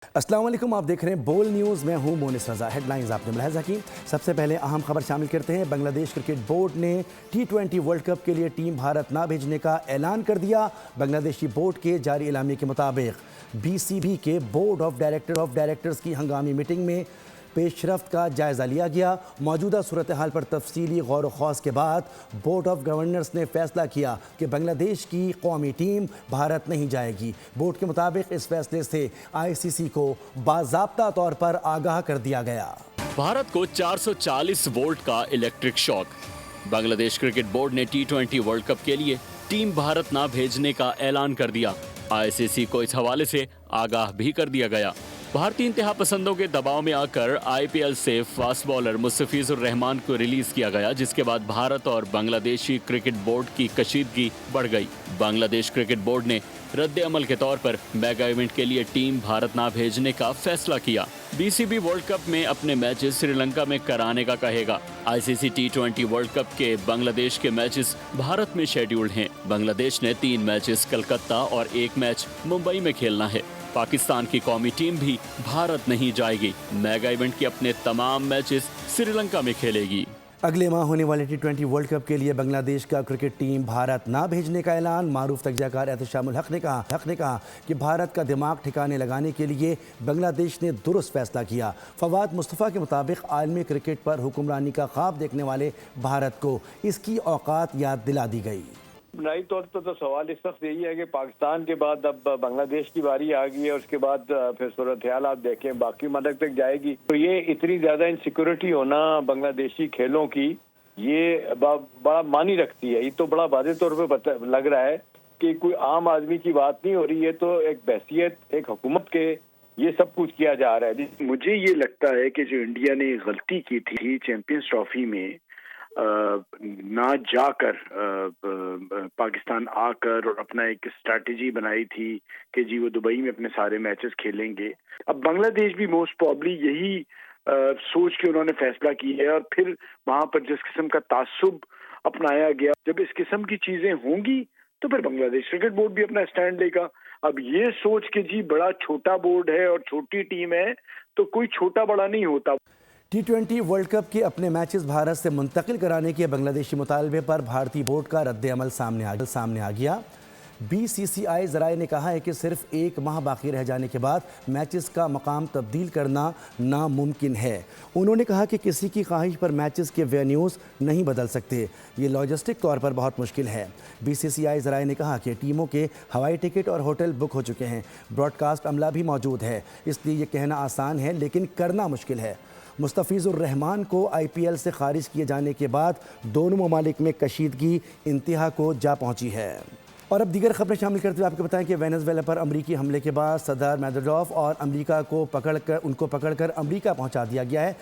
अस्सलाम वालेकुम, आप देख रहे हैं बोल न्यूज़। मैं हूं मोनिस रजा। हेडलाइंस आपने मुलाहिजा की। सबसे पहले अहम खबर शामिल करते हैं। बांग्लादेश क्रिकेट बोर्ड ने T20 वर्ल्ड कप के लिए टीम भारत ना भेजने का ऐलान कर दिया। बांग्लादेशी बोर्ड के जारी एलामिया के मुताबिक BCB के बोर्ड ऑफ डायरेक्टर्स की हंगामी मीटिंग में पेशरफ्त का जायज़ा लिया गया। मौजूदा सूरत हाल पर तफसीली गौर व खौस के बाद बोर्ड ऑफ गवर्नर्स ने फैसला किया कि बांग्लादेश की कौमी टीम भारत नहीं जाएगी। बोर्ड के मुताबिक इस फैसले से ICC को बाज़ाब्ता तौर पर आगाह कर दिया गया। भारत को 440 वोल्ट का electric shock. Bangladesh cricket board ने T20 वर्ल्ड कप के लिए टीम भारत ना भेजने का ऐलान कर दिया। ICC को इस हवाले से आगाह भी कर दिया गया। भारतीय इंतहा पसंदों के दबाव में आकर IPL से फास्ट बॉलर मुस्तफिजुर रहमान को रिलीज किया गया, जिसके बाद भारत और बांग्लादेशी क्रिकेट बोर्ड की कशीदगी बढ़ गई। बांग्लादेश क्रिकेट बोर्ड ने रद्द अमल के तौर पर मेगा इवेंट के लिए टीम भारत ना भेजने का फैसला किया। BCB वर्ल्ड कप में अपने मैचेस श्रीलंका में कराने का कहेगा। ICC T20 वर्ल्ड कप के बांग्लादेश के मैचेस भारत में शेड्यूल्ड हैं। बांग्लादेश ने 3 मैचेस कलकत्ता और 1 मैच मुंबई में खेलना है। पाकिस्तान की कौमी टीम भी भारत नहीं जाएगी। मेगा इवेंट के अपने तमाम मैचेस श्रीलंका में खेलेगी। अगले माह होने वाले T20 वर्ल्ड कप के लिए बांग्लादेश का क्रिकेट टीम भारत ना भेजने का ऐलान। मारूफ तकजाकार एहतशामुल हक ने कहा कि भारत का दिमाग ठिकाने लगाने के लिए बांग्लादेश ने दुरुस्त फैसला किया। फवाद मुस्तफ़ा के मुताबिक आलमी क्रिकेट पर हुक्मरानी का ख्वाब देखने वाले भारत को इसकी औकात याद दिला दी गई। बुनियादी तौर पर तो सवाल इस वक्त यही है कि पाकिस्तान के बाद अब बांग्लादेश की बारी आ गई है। उसके बाद फिर सूरत हाल आप देखें बाकी मदद तक जाएगी, तो ये इतनी ज्यादा इनसिक्योरिटी होना बांग्लादेशी खेलों की ये बड़ा मानी रखती है। ये तो बड़ा वाज़ेह तौर पर लग रहा है कि कोई आम आदमी की बात नहीं हो रही है, तो एक बहसियत एक हुकूमत के ये सब कुछ किया जा रहा है। मुझे ये लगता है कि जो इंडिया ने गलती की थी चैंपियंस ट्रॉफी में ना जाकर पाकिस्तान आकर और अपना एक स्ट्रैटेजी बनाई थी कि जी वो दुबई में अपने सारे मैचेस खेलेंगे। अब बांग्लादेश भी मोस्ट प्रॉब्ली यही सोच के उन्होंने फैसला किया है और फिर वहां पर जिस किस्म का तासुब अपनाया गया, जब इस किस्म की चीजें होंगी तो फिर बांग्लादेश क्रिकेट बोर्ड भी अपना स्टैंड लेगा। अब ये सोच के जी बड़ा छोटा बोर्ड है और छोटी टीम है, तो कोई छोटा बड़ा नहीं होता। T20 वर्ल्ड कप के अपने मैचेस भारत से मुंतकिल कराने के बांग्लादेशी मुतालबे पर भारतीय बोर्ड का रद्द अमल सामने आ गया। BCCI ज़राए ने कहा है कि सिर्फ 1 माह बाकी रह जाने के बाद मैचेस का मकाम तब्दील करना नामुमकिन है। उन्होंने कहा कि किसी की ख्वाहिश पर मैचेस के वेन्यूज़ नहीं बदल सकते, ये लॉजिस्टिक तौर पर बहुत मुश्किल है। BCCI ज़राए ने कहा कि टीमों के हवाई टिकट और होटल बुक हो चुके हैं, ब्रॉडकास्ट अमला भी मौजूद है, इसलिए ये कहना आसान है लेकिन करना मुश्किल है। मुस्तफिजुर रहमान को IPL से खारिज किए जाने के बाद दोनों ममालिक में कशीदगी इंतहा को जा पहुंची है। और अब दीगर खबरें शामिल करते हुए आपको बताएं कि वेनेजुएला पर अमरीकी हमले के बाद सदर मैडोव और अमरीका को पकड़कर अमरीका पहुंचा दिया गया है।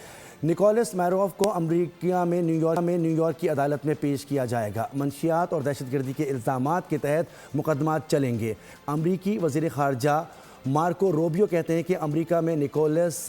निकोलस मैडोव को अमरीका में न्यूयॉर्क की अदालत में पेश किया जाएगा। मंशियात और दहशतगर्दी के इल्ज़ामात के तहत मुकदमात चलेंगे। अमरीकी वज़ीर ख़ारजा मार्को रूबियो कहते हैं कि अमेरिका में निकोलस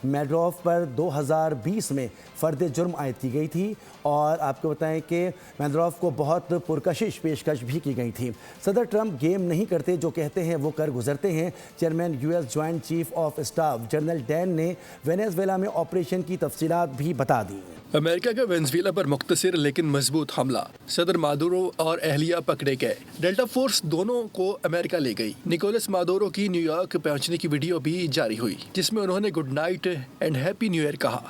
मैडोव पर 2020 में फ़र्द जुर्म आयद की गई थी और आपको बताएं कि मैडोव को बहुत पुरकशिश पेशकश भी की गई थी। सदर ट्रंप गेम नहीं करते, जो कहते हैं वो कर गुजरते हैं। Chairman US joint chief of staff general Dan ने वेनेजुएला में ऑपरेशन की तफसीलात भी बता दी। अमेरिका का वेनेजुएला पर मुख्तसर लेकिन मजबूत हमला। सदर मादुरो और अहलिया पकड़े गए। डेल्टा फोर्स दोनों को अमेरिका ले गई। निकोलस मादुरो की न्यूयॉर्क पहुंचने की वीडियो भी जारी हुई, जिसमें उन्होंने good night and happy new year कहा।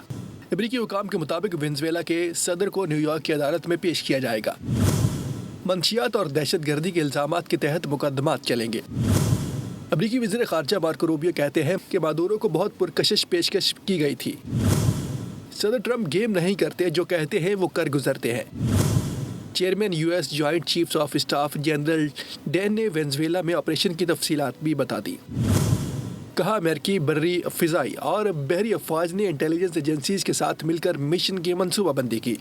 अमेरिकी हुकाम के मुताबिक वेनेजुएला के सदर को न्यूयॉर्क की अदालत में पेश किया जाएगा। मंशियात और दहशतगर्दी के इल्जामात के तहत मुकदमात चलेंगे। अमेरिकी वज़ीर ख़ारजा मार्को रूबियो कहते हैं कि मादुरो को बहुत पुरकशिश पेशकश की गई थी। सदर ट्रंप गेम नहीं करते, जो कहते हैं वो कर गुजरते हैं। Chairman US joint chiefs of staff general Dan ने वेनेजुएला में ऑपरेशन की तफसीलात भी बता दी। कहा अमेरिकी बर्री फ़िज़ाई और बहरी अफवाज ने इंटेलिजेंस एजेंसीज के साथ मिलकर मिशन की मनसूबाबंदी की।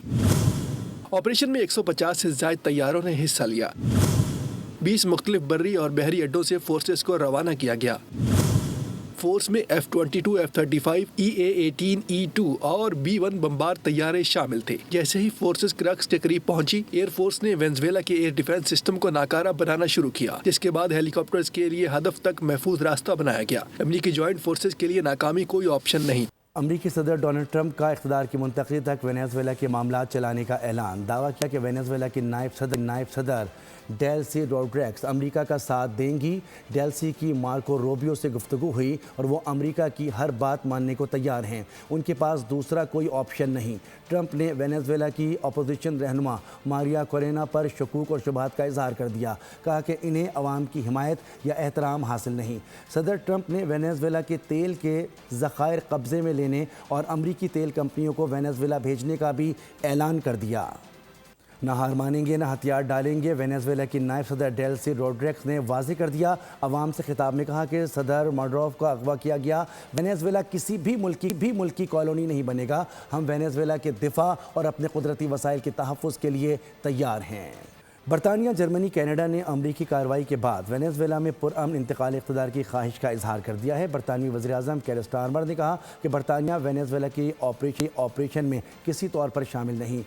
ऑपरेशन में 150 से ज़ायद तैयारों ने हिस्सा लिया। 20 मुख्तलिफ बर्री और बहरी अड्डों से फोर्सेस को रवाना किया गया। फोर्स में F-22, F-35, EA-18, E-2 और B-1 बमबार तैयारे शामिल थे। जैसे ही फोर्सेस क्रक्स के करीब पहुंची, एयरफोर्स ने वेनेजुएला के एयर डिफेंस सिस्टम को नाकारा बनाना शुरू किया, जिसके बाद हेलीकॉप्टर्स के लिए हदफ तक महफूज रास्ता बनाया गया। अमेरिकी जॉइंट फोर्सेस के लिए नाकामी कोई ऑप्शन नहीं। अमरीकी सदर डोनाल्ड ट्रंप का इख्तिदार की मुंतकली तक वेनेजुएला के मामला चलाने का ऐलान। दावा किया कि वेनेजुएला की नायब सदर डेल्सी रोड्रिग्स अमेरिका का साथ देंगी। डेल्सी की मार्को रूबियो से गुफ्तगू हुई और वो अमेरिका की हर बात मानने को तैयार हैं। उनके पास दूसरा कोई ऑप्शन नहीं। ट्रंप ने वेनेजुएला की अपोजिशन रहनुमा मारिया कोरेना पर शकूक और शुबहात का इजहार कर दिया। कहा कि इन्हें अवाम की हिमायत या एहतराम हासिल नहीं। सदर ट्रंप ने वेनेजुएला के तेल के ज़खायर कब्ज़े में लेने और अमरीकी तेल कंपनियों को वेनेजुएला भेजने का भी ऐलान कर दिया। न हार मानेंगे न हथियार डालेंगे, वेनेजुएला की नायब सदर डेल्सी रोड्रिग्स ने वाज़ेह कर दिया। अवाम से खिताब में कहा कि सदर माडुरो को अगवा किया गया। वेनेजुएला किसी भी मुल्क की कॉलोनी नहीं बनेगा। हम वेनेजुएला के दिफा और अपने कुदरती वसाइल के तहफ़्फ़ुज़ के लिए तैयार हैं। बरतानिया, जर्मनी, कनाडा ने अमरीकी कार्रवाई के बाद वेनेजुएला में पुरअमन इंतकाल इक़्तिदार की ख्वाहिश का इजहार कर दिया है। बरतानवी वज़ीर-ए-आज़म कीर स्टारमर ने कहा कि बरतानिया वेनेजुएला की ऑपरेशन में किसी तौर पर शामिल नहीं।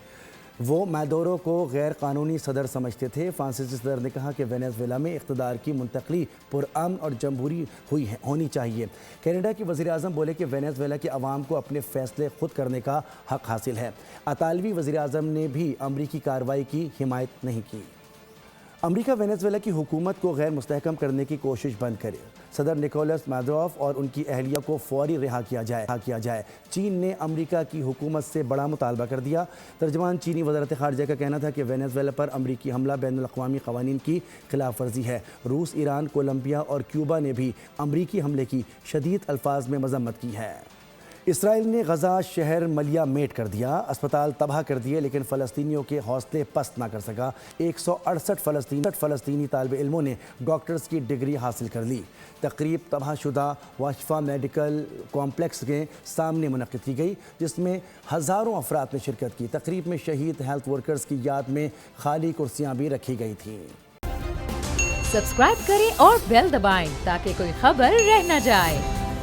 वो मैदोरो को गैर कानूनी सदर समझते थे। फ्रांसीसी सदर ने कहा कि वेनेजुएला में इक़्तिदार की मुंतकली पुरअमन और जमहूरी होनी चाहिए। कनाडा के वज़ीर-ए-आज़म बोले कि वेनेजुएला के अवाम को अपने फ़ैसले खुद करने का हक़ हासिल है। इतालवी वज़ीर-ए-आज़म ने भी अमरीकी कार्रवाई की हिमायत नहीं की। अमेरिका वेनेजुएला की हुकूमत को गैर मुस्तहकम करने की कोशिश बंद करे। सदर निकोलस मादुरो और उनकी अहलिया को फौरी रिहा किया जाए। चीन ने अमेरिका की हुकूमत से बड़ा मुतालबा कर दिया। तर्जमान चीनी वज़ारत ख़ारिजा का कहना था कि वेनेजुएला पर अमरीकी हमला बैनुल-अक़वामी क़वानीन की खिलाफ वर्जी है। रूस, ईरान, कोलंबिया और क्यूबा ने भी अमरीकी हमले की शदीद अल्फाज में मज़म्मत की है। इसराइल ने गज़ा शहर मलिया मेट कर दिया, अस्पताल तबाह कर दिए, लेकिन फ़लस्तीनियों के हौसले पस्त ना कर सका। 168 फ़लस्तीनी तालिब इल्मों ने डॉक्टर्स की डिग्री हासिल कर ली। तकरीब तबाहशुदा वाशफा मेडिकल कॉम्प्लेक्स के सामने मुनक़्क़िद की गई, जिसमें हज़ारों अफराद ने शिरकत की। तकरीब में शहीद हेल्थ वर्कर्स की याद में खाली कुर्सियाँ भी रखी गई थीं। सब्सक्राइब करें और बेल दबाएं ताकि कोई खबर रह न जाए।